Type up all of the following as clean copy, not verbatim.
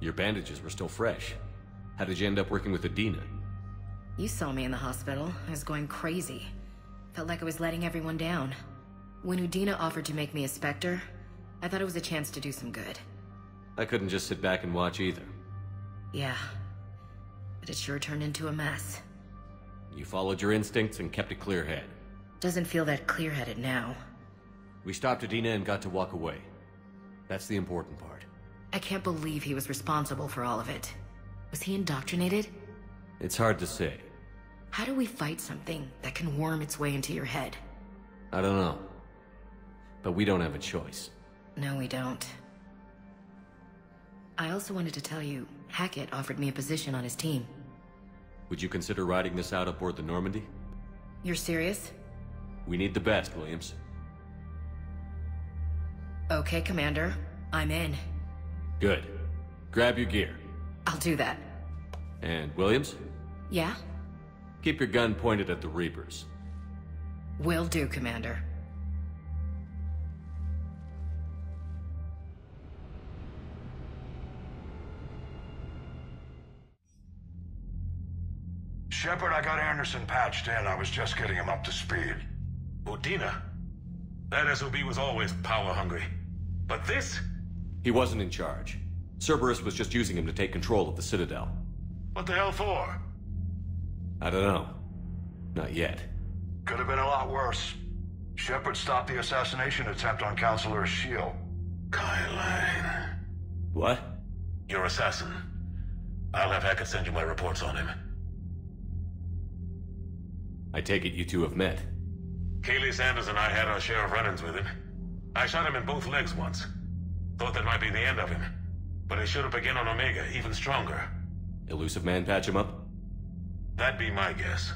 Your bandages were still fresh. How did you end up working with Adina? You saw me in the hospital. I was going crazy. Felt like I was letting everyone down. When Udina offered to make me a Spectre, I thought it was a chance to do some good. I couldn't just sit back and watch either. Yeah. But it sure turned into a mess. You followed your instincts and kept a clear head. Doesn't feel that clear-headed now. We stopped Adina and got to walk away. That's the important part. I can't believe he was responsible for all of it. Was he indoctrinated? It's hard to say. How do we fight something that can worm its way into your head? I don't know. But we don't have a choice. No, we don't. I also wanted to tell you, Hackett offered me a position on his team. Would you consider riding this out aboard the Normandy? You're serious? We need the best, Williams. Okay, Commander. I'm in. Good. Grab your gear. I'll do that. And Williams? Yeah? Keep your gun pointed at the Reapers. Will do, Commander. Shepard, I got Anderson patched in. I was just getting him up to speed. Udina? That SOB was always power-hungry. But this? He wasn't in charge. Cerberus was just using him to take control of the Citadel. What the hell for? I don't know. Not yet. Could have been a lot worse. Shepard stopped the assassination attempt on Counselor Shield. Kai Lang. What? Your assassin. I'll have Hackett send you my reports on him. I take it you two have met. Kaylee Sanders and I had our share of run-ins with him. I shot him in both legs once. Thought that might be the end of him. But he showed up again on Omega, even stronger. Elusive Man patch him up? That'd be my guess.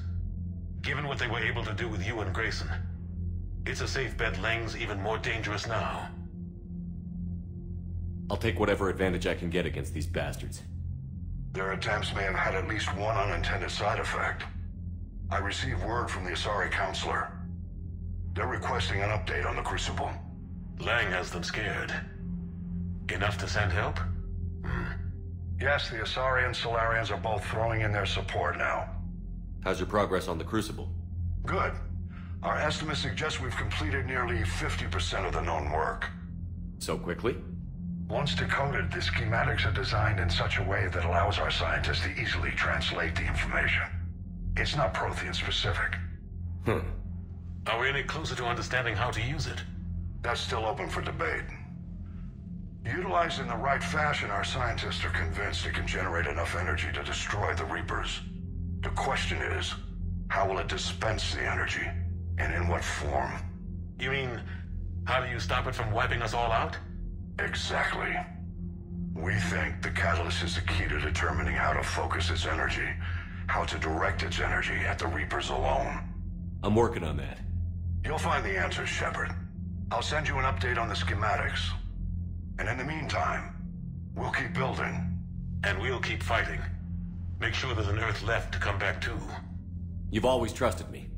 Given what they were able to do with you and Grayson, it's a safe bet Lang's even more dangerous now. I'll take whatever advantage I can get against these bastards. Their attempts may have had at least one unintended side effect. I received word from the Asari Counselor. They're requesting an update on the Crucible. Lang has them scared. Enough to send help? Yes, the Asari and Solarians are both throwing in their support now. How's your progress on the Crucible? Good. Our estimates suggest we've completed nearly 50% of the known work. So quickly? Once decoded, the schematics are designed in such a way that allows our scientists to easily translate the information. It's not Prothean specific. Are we any closer to understanding how to use it? That's still open for debate. Utilized in the right fashion, our scientists are convinced it can generate enough energy to destroy the Reapers. The question is, how will it dispense the energy? And in what form? You mean, how do you stop it from wiping us all out? Exactly. We think the catalyst is the key to determining how to focus its energy, how to direct its energy at the Reapers alone. I'm working on that. You'll find the answers, Shepard. I'll send you an update on the schematics. And in the meantime, we'll keep building. And we'll keep fighting. Make sure there's an Earth left to come back to. You've always trusted me.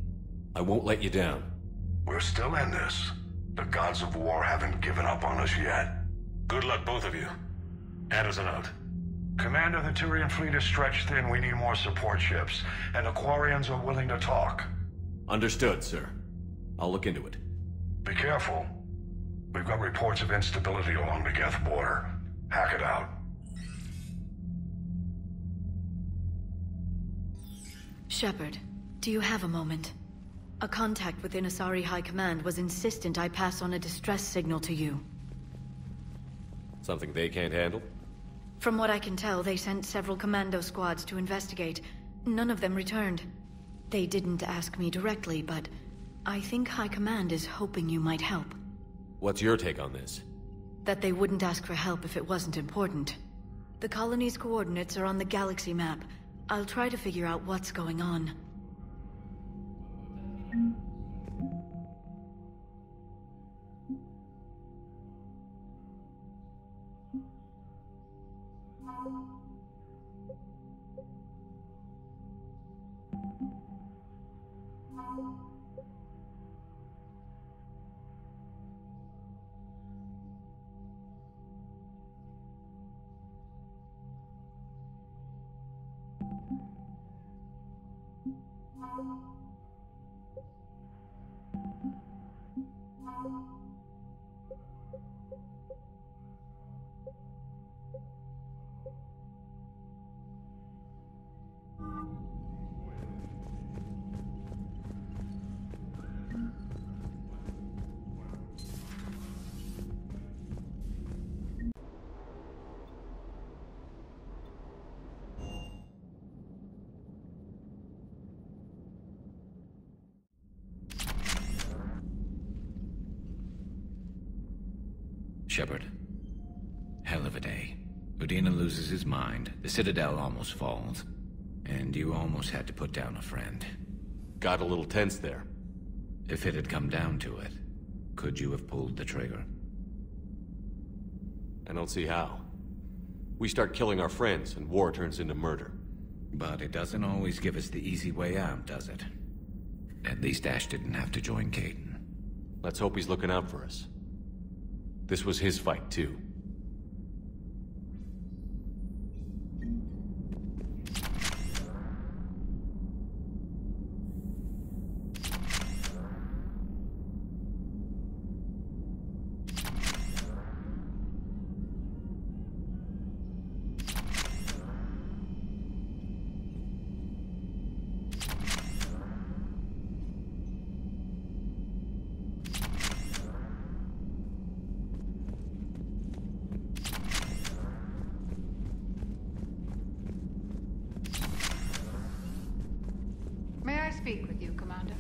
I won't let you down. We're still in this. The gods of war haven't given up on us yet. Good luck, both of you. Anderson out. Commander, the Turian fleet is stretched thin. We need more support ships. And the Quarians are willing to talk. Understood, sir. I'll look into it. Be careful. We've got reports of instability along the Geth border. Hack it out. Shepard, do you have a moment? A contact within Asari High Command was insistent I pass on a distress signal to you. Something they can't handle? From what I can tell, they sent several commando squads to investigate. None of them returned. They didn't ask me directly, but I think High Command is hoping you might help. What's your take on this? That they wouldn't ask for help if it wasn't important. The colony's coordinates are on the galaxy map. I'll try to figure out what's going on. Shepard. Hell of a day. Udina loses his mind, the Citadel almost falls, and you almost had to put down a friend. Got a little tense there. If it had come down to it, could you have pulled the trigger? I don't see how. We start killing our friends, and war turns into murder. But it doesn't always give us the easy way out, does it? At least Ash didn't have to join Kaidan. Let's hope he's looking out for us. This was his fight, too. May I speak with you, Commander?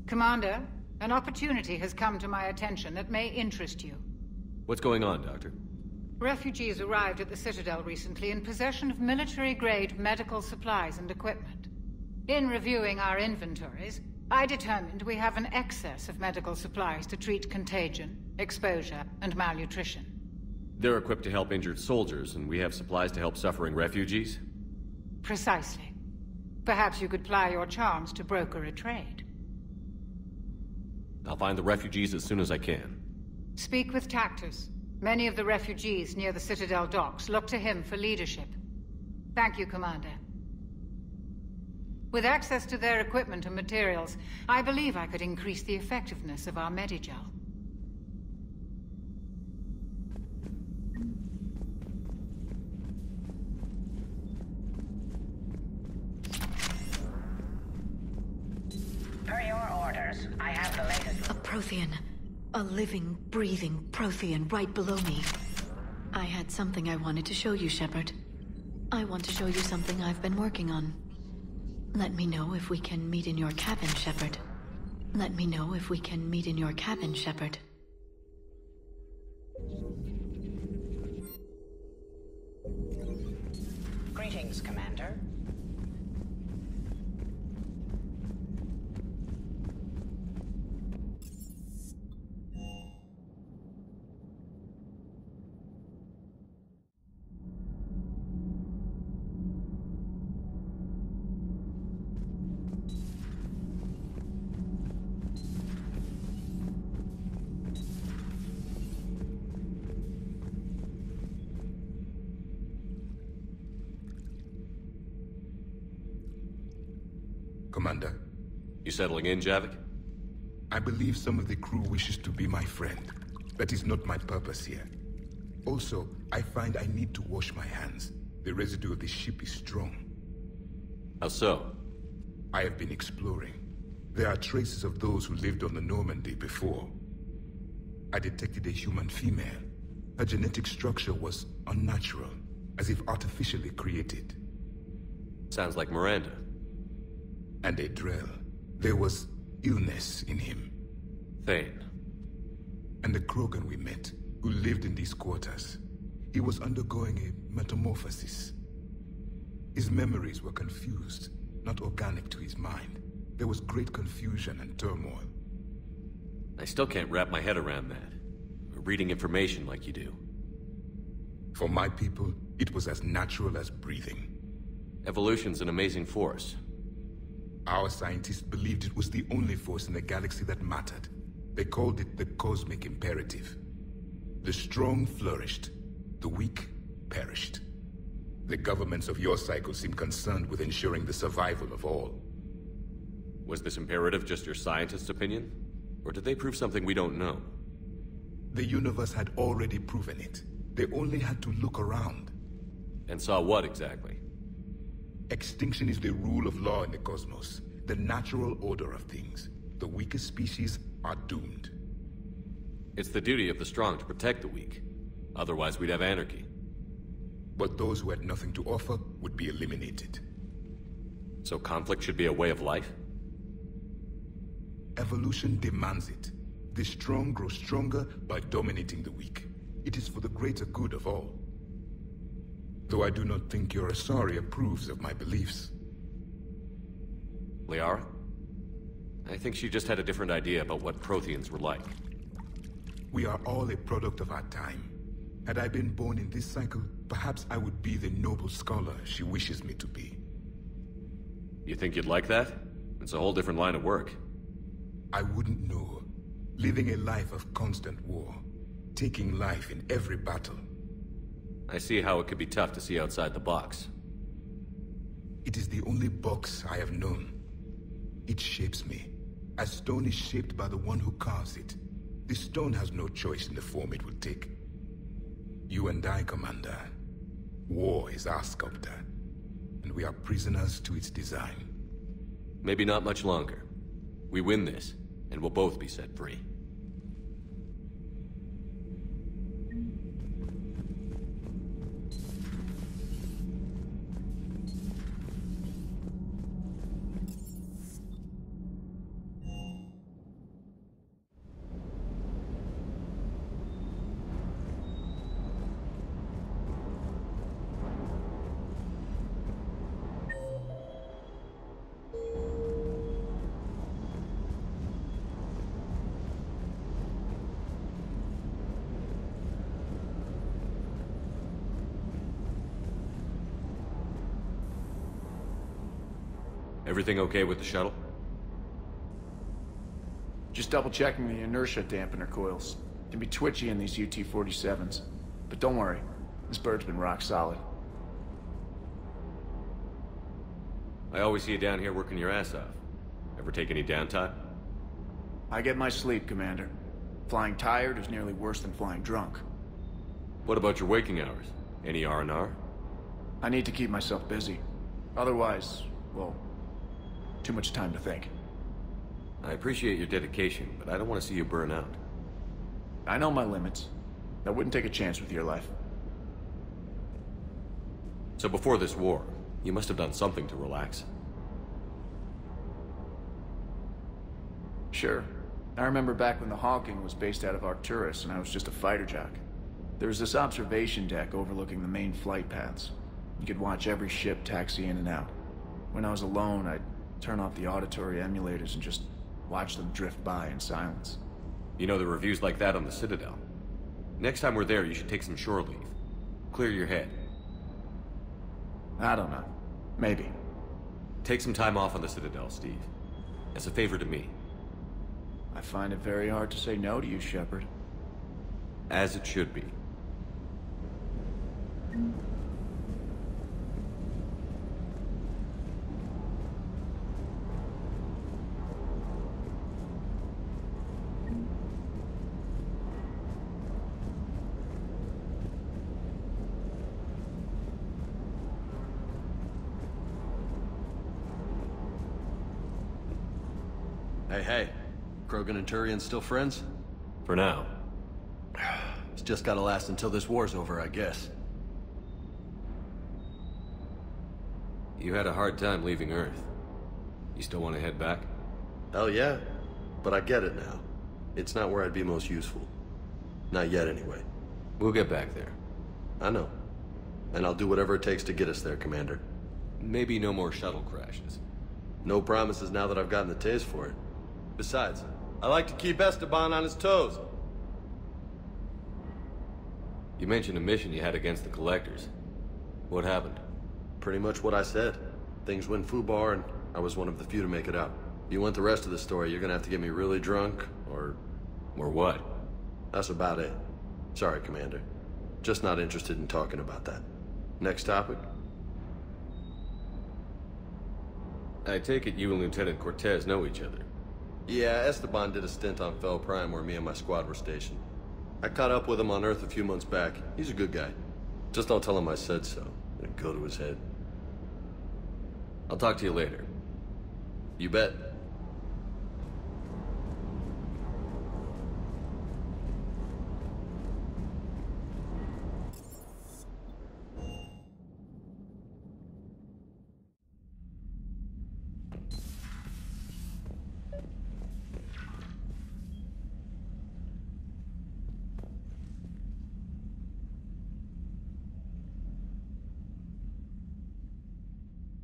Commander, an opportunity has come to my attention that may interest you. What's going on, Doctor? Refugees arrived at the Citadel recently in possession of military-grade medical supplies and equipment. In reviewing our inventories, I determined we have an excess of medical supplies to treat contagion, exposure, and malnutrition. They're equipped to help injured soldiers, and we have supplies to help suffering refugees? Precisely. Perhaps you could ply your charms to broker a trade. I'll find the refugees as soon as I can. Speak with Tactus. Many of the refugees near the Citadel docks look to him for leadership. Thank you, Commander. With access to their equipment and materials, I believe I could increase the effectiveness of our Medigel. Per your orders, I have the latest... A Prothean. A living, breathing Prothean right below me. I had something I wanted to show you, Shepard. I want to show you something I've been working on. Let me know if we can meet in your cabin, Shepard. Let me know if we can meet in your cabin, Shepard. Greetings, Commander. Commander. You settling in, Javik? I believe some of the crew wishes to be my friend. That is not my purpose here. Also, I find I need to wash my hands. The residue of the ship is strong. How so? I have been exploring. There are traces of those who lived on the Normandy before. I detected a human female. Her genetic structure was unnatural, as if artificially created. Sounds like Miranda. And a Drell. There was illness in him. Thane. And the Krogan we met, who lived in these quarters. He was undergoing a metamorphosis. His memories were confused, not organic to his mind. There was great confusion and turmoil. I still can't wrap my head around that. Reading information like you do. For my people, it was as natural as breathing. Evolution's an amazing force. Our scientists believed it was the only force in the galaxy that mattered. They called it the cosmic imperative. The strong flourished, the weak perished. The governments of your cycle seem concerned with ensuring the survival of all. Was this imperative just your scientist's opinion? Or did they prove something we don't know? The universe had already proven it. They only had to look around. And saw what exactly? Extinction is the rule of law in the cosmos, the natural order of things. The weakest species are doomed. It's the duty of the strong to protect the weak. Otherwise, we'd have anarchy. But those who had nothing to offer would be eliminated. So conflict should be a way of life? Evolution demands it. The strong grow stronger by dominating the weak. It is for the greater good of all. Though I do not think your Asari approves of my beliefs. Liara? I think she just had a different idea about what Protheans were like. We are all a product of our time. Had I been born in this cycle, perhaps I would be the noble scholar she wishes me to be. You think you'd like that? It's a whole different line of work. I wouldn't know. Living a life of constant war. Taking life in every battle. I see how it could be tough to see outside the box. It is the only box I have known. It shapes me, as stone is shaped by the one who carves it. The stone has no choice in the form it will take. You and I, Commander. War is our sculptor, and we are prisoners to its design. Maybe not much longer. We win this, and we'll both be set free. Everything okay with the shuttle? Just double-checking the inertia dampener coils. Can be twitchy in these UT-47s. But don't worry, this bird's been rock solid. I always see you down here working your ass off. Ever take any downtime? I get my sleep, Commander. Flying tired is nearly worse than flying drunk. What about your waking hours? Any R&R? I need to keep myself busy. Otherwise, well, too much time to think. I appreciate your dedication, but I don't want to see you burn out. I know my limits. I wouldn't take a chance with your life. So before this war, you must have done something to relax. Sure. I remember back when the Hawking was based out of Arcturus and I was just a fighter jock. There was this observation deck overlooking the main flight paths. You could watch every ship taxi in and out. When I was alone, I'd turn off the auditory emulators and just watch them drift by in silence. You know, the reviews like that on the Citadel. Next time we're there, you should take some shore leave. Clear your head. I don't know. Maybe. Take some time off on the Citadel, Steve. As a favor to me. I find it very hard to say no to you, Shepard. As it should be. Hey. Krogan and Turian still friends? For now. It's just gotta last until this war's over, I guess. You had a hard time leaving Earth. You still want to head back? Hell yeah. But I get it now. It's not where I'd be most useful. Not yet, anyway. We'll get back there. I know. And I'll do whatever it takes to get us there, Commander. Maybe no more shuttle crashes. No promises now that I've gotten the taste for it. Besides, I like to keep Esteban on his toes. You mentioned a mission you had against the Collectors. What happened? Pretty much what I said. Things went foobar, and I was one of the few to make it out. If you want the rest of the story, you're gonna have to get me really drunk, or... Or what? That's about it. Sorry, Commander. Just not interested in talking about that. Next topic? I take it you and Lieutenant Cortez know each other. Yeah, Esteban did a stint on Fel Prime where me and my squad were stationed. I caught up with him on Earth a few months back. He's a good guy. Just don't tell him I said so. It'll go to his head. I'll talk to you later. You bet.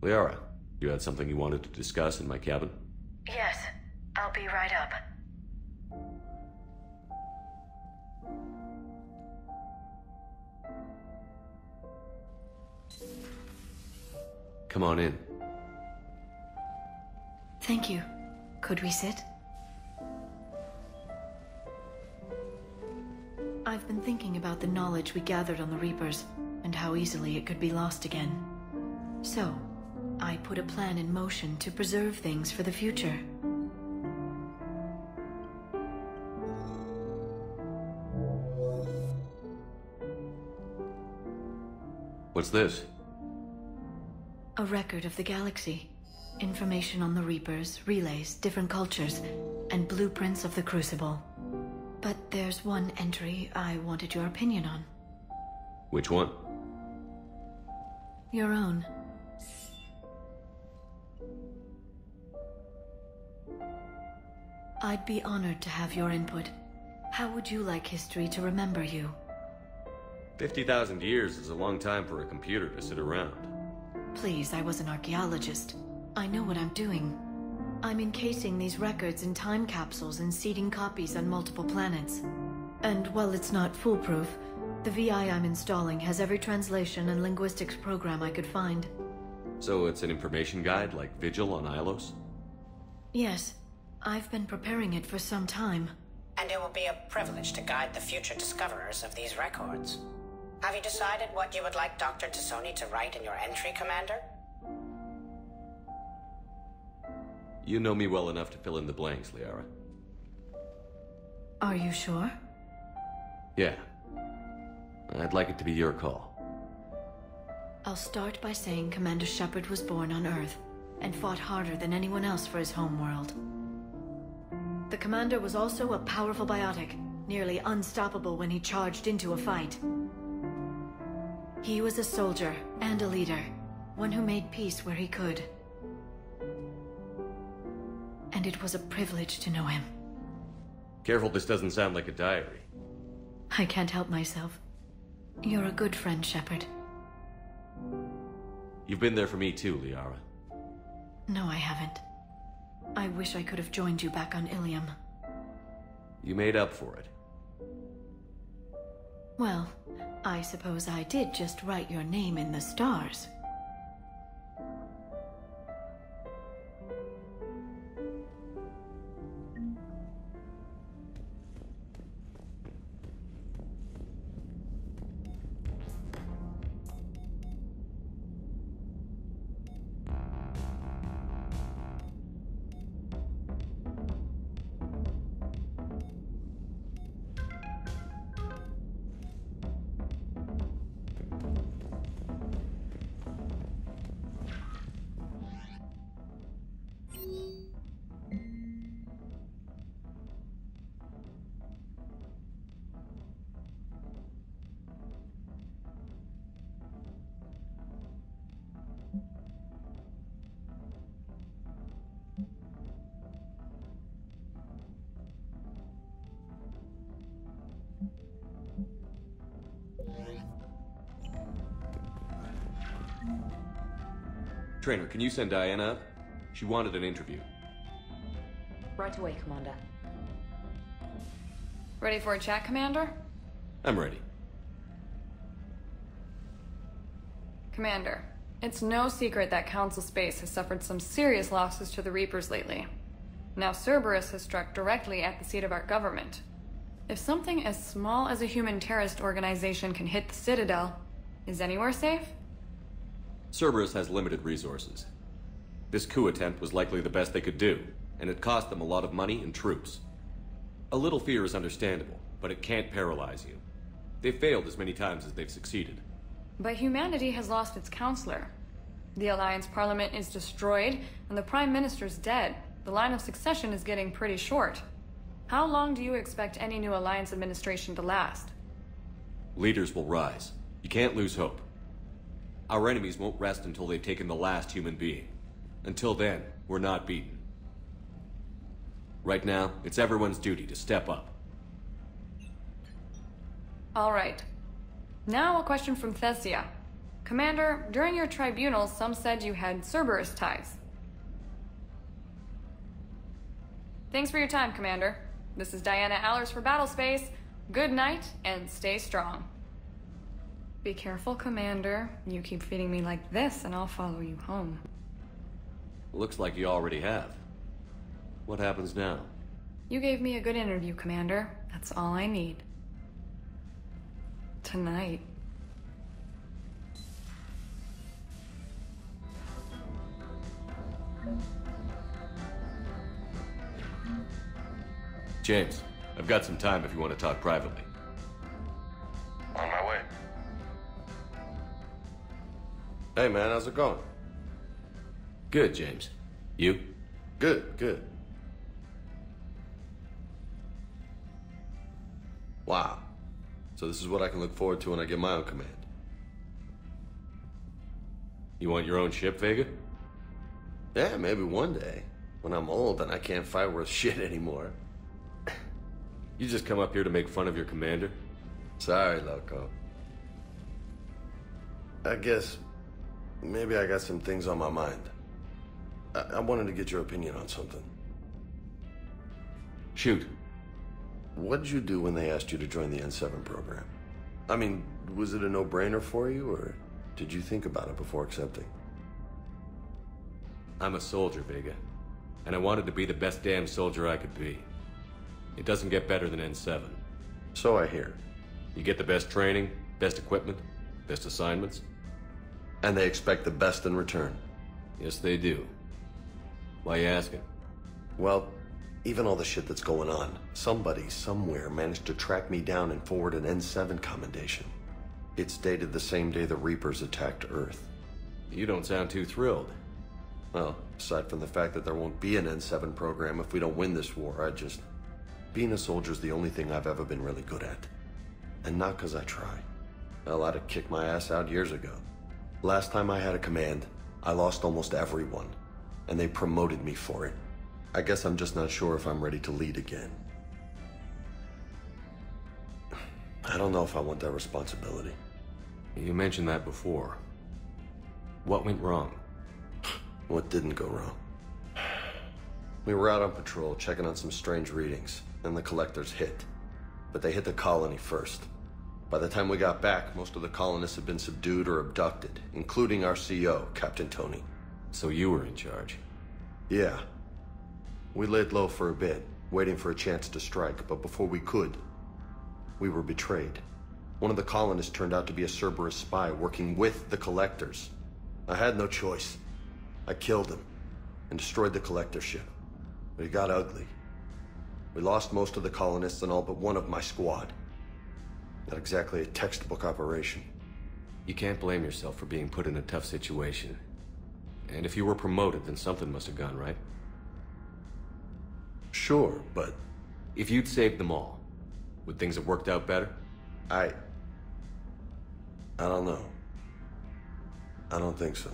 Liara, you had something you wanted to discuss in my cabin? Yes, I'll be right up. Come on in. Thank you. Could we sit? I've been thinking about the knowledge we gathered on the Reapers, and how easily it could be lost again. So, I put a plan in motion to preserve things for the future. What's this? A record of the galaxy. Information on the Reapers, relays, different cultures, and blueprints of the Crucible. But there's one entry I wanted your opinion on. Which one? Your own. I'd be honored to have your input. How would you like history to remember you? 50,000 years is a long time for a computer to sit around. Please, I was an archaeologist. I know what I'm doing. I'm encasing these records in time capsules and seeding copies on multiple planets. And while it's not foolproof, the VI I'm installing has every translation and linguistics program I could find. So it's an information guide like Vigil on Ilos? Yes. I've been preparing it for some time. And it will be a privilege to guide the future discoverers of these records. Have you decided what you would like Dr. T'Soni to write in your entry, Commander? You know me well enough to fill in the blanks, Liara. Are you sure? Yeah. I'd like it to be your call. I'll start by saying Commander Shepard was born on Earth, and fought harder than anyone else for his homeworld. The Commander was also a powerful biotic, nearly unstoppable when he charged into a fight. He was a soldier and a leader, one who made peace where he could. And it was a privilege to know him. Careful, this doesn't sound like a diary. I can't help myself. You're a good friend, Shepard. You've been there for me too, Liara. No, I haven't. I wish I could have joined you back on Ilium. You made up for it. Well, I suppose I did just write your name in the stars. Trainer, can you send Diana up? She wanted an interview. Right away, Commander. Ready for a chat, Commander? I'm ready. Commander, it's no secret that Council Space has suffered some serious losses to the Reapers lately. Now Cerberus has struck directly at the seat of our government. If something as small as a human terrorist organization can hit the Citadel, is anywhere safe? Cerberus has limited resources. This coup attempt was likely the best they could do, and it cost them a lot of money and troops. A little fear is understandable, but it can't paralyze you. They've failed as many times as they've succeeded. But humanity has lost its counselor. The Alliance Parliament is destroyed, and the Prime Minister's dead. The line of succession is getting pretty short. How long do you expect any new Alliance administration to last? Leaders will rise. You can't lose hope. Our enemies won't rest until they've taken the last human being. Until then, we're not beaten. Right now, it's everyone's duty to step up. All right. Now a question from Thessia. Commander, during your tribunals, some said you had Cerberus ties. Thanks for your time, Commander. This is Diana Allers for Battlespace. Good night, and stay strong. Be careful, Commander. You keep feeding me like this, and I'll follow you home. Looks like you already have. What happens now? You gave me a good interview, Commander. That's all I need. Tonight. James, I've got some time if you want to talk privately. On my way. Hey man, how's it going? Good, James. You? Good, good. Wow. So this is what I can look forward to when I get my own command. You want your own ship, Vega? Yeah, maybe one day. When I'm old and I can't fight worth shit anymore. You just come up here to make fun of your commander? Sorry, Loco. I guess maybe I got some things on my mind. I wanted to get your opinion on something. Shoot. What did you do when they asked you to join the N7 program? I mean, was it a no-brainer for you, or did you think about it before accepting? I'm a soldier, Vega. And I wanted to be the best damn soldier I could be. It doesn't get better than N7. So I hear. You get the best training, best equipment, best assignments. And they expect the best in return. Yes, they do. Why you asking? Well, even all the shit that's going on, somebody somewhere managed to track me down and forward an N7 commendation. It's dated the same day the Reapers attacked Earth. You don't sound too thrilled. Well, aside from the fact that there won't be an N7 program if we don't win this war, being a soldier's the only thing I've ever been really good at. And not because I try. Hell, I'd have kicked my ass out years ago. Last time I had a command, I lost almost everyone. And they promoted me for it. I guess I'm just not sure if I'm ready to lead again. I don't know if I want that responsibility. You mentioned that before. What went wrong? What didn't go wrong? We were out on patrol, checking on some strange readings, and the collectors hit. But they hit the colony first. By the time we got back, most of the colonists had been subdued or abducted, including our CO, Captain Tony. So you were in charge? Yeah. We laid low for a bit, waiting for a chance to strike, but before we could, we were betrayed. One of the colonists turned out to be a Cerberus spy working with the collectors. I had no choice. I killed him and destroyed the collector ship. But it got ugly. We lost most of the colonists and all but one of my squad. Not exactly a textbook operation. You can't blame yourself for being put in a tough situation. And if you were promoted, then something must have gone right. Sure, but... If you'd saved them all, would things have worked out better? I don't know. I don't think so.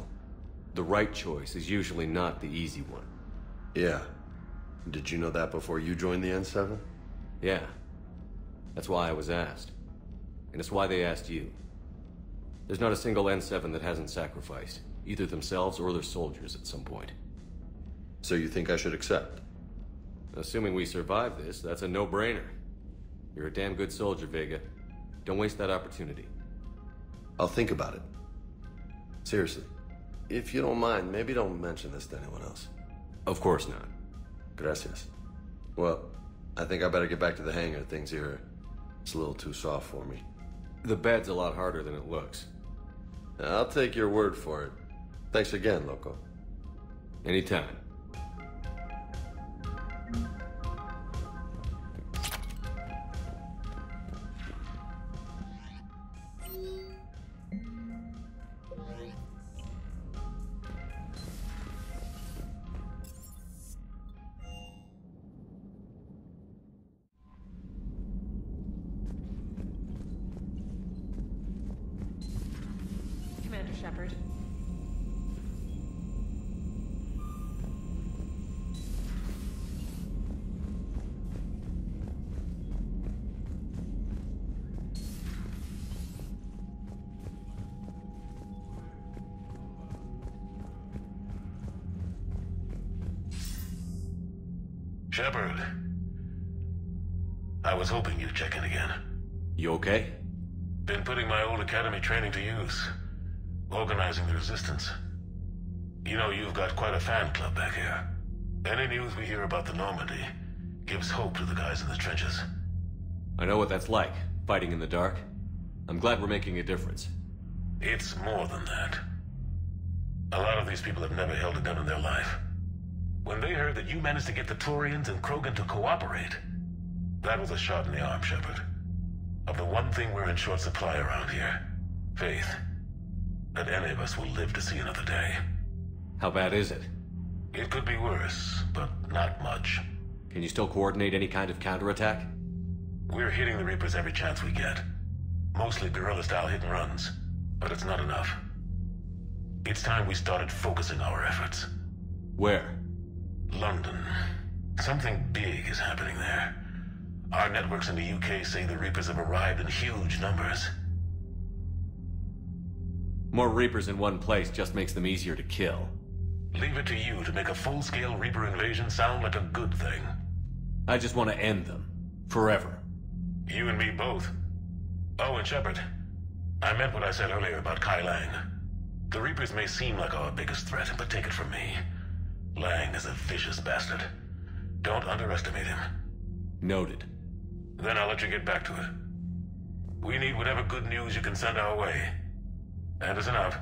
The right choice is usually not the easy one. Yeah. Did you know that before you joined the N7? Yeah. That's why I was asked. And it's why they asked you. There's not a single N7 that hasn't sacrificed, either themselves or their soldiers at some point. So you think I should accept? Assuming we survive this, that's a no-brainer. You're a damn good soldier, Vega. Don't waste that opportunity. I'll think about it. Seriously. If you don't mind, maybe don't mention this to anyone else. Of course not. Gracias. Well, I think I better get back to the hang of things here. It's a little too soft for me. The bed's a lot harder than it looks. I'll take your word for it. Thanks again, Loco. Anytime. Commander Shepard. Shepard. I was hoping you'd check in again. You okay? Been putting my old academy training to use. Organizing the resistance. You know, you've got quite a fan club back here. Any news we hear about the Normandy gives hope to the guys in the trenches. I know what that's like, fighting in the dark. I'm glad we're making a difference. It's more than that. A lot of these people have never held a gun in their life. When they heard that you managed to get the Turians and Krogan to cooperate, that was a shot in the arm, Shepard. Of the one thing we're in short supply around here, faith. That any of us will live to see another day. How bad is it? It could be worse, but not much. Can you still coordinate any kind of counterattack? We're hitting the Reapers every chance we get. Mostly guerrilla-style hit-and-runs, but it's not enough. It's time we started focusing our efforts. Where? London. Something big is happening there. Our networks in the UK say the Reapers have arrived in huge numbers. More Reapers in one place just makes them easier to kill. Leave it to you to make a full-scale Reaper invasion sound like a good thing. I just want to end them. Forever. You and me both. Oh, and Shepard. I meant what I said earlier about Kai Lang. The Reapers may seem like our biggest threat, but take it from me. Lang is a vicious bastard. Don't underestimate him. Noted. Then I'll let you get back to it. We need whatever good news you can send our way. And it's enough.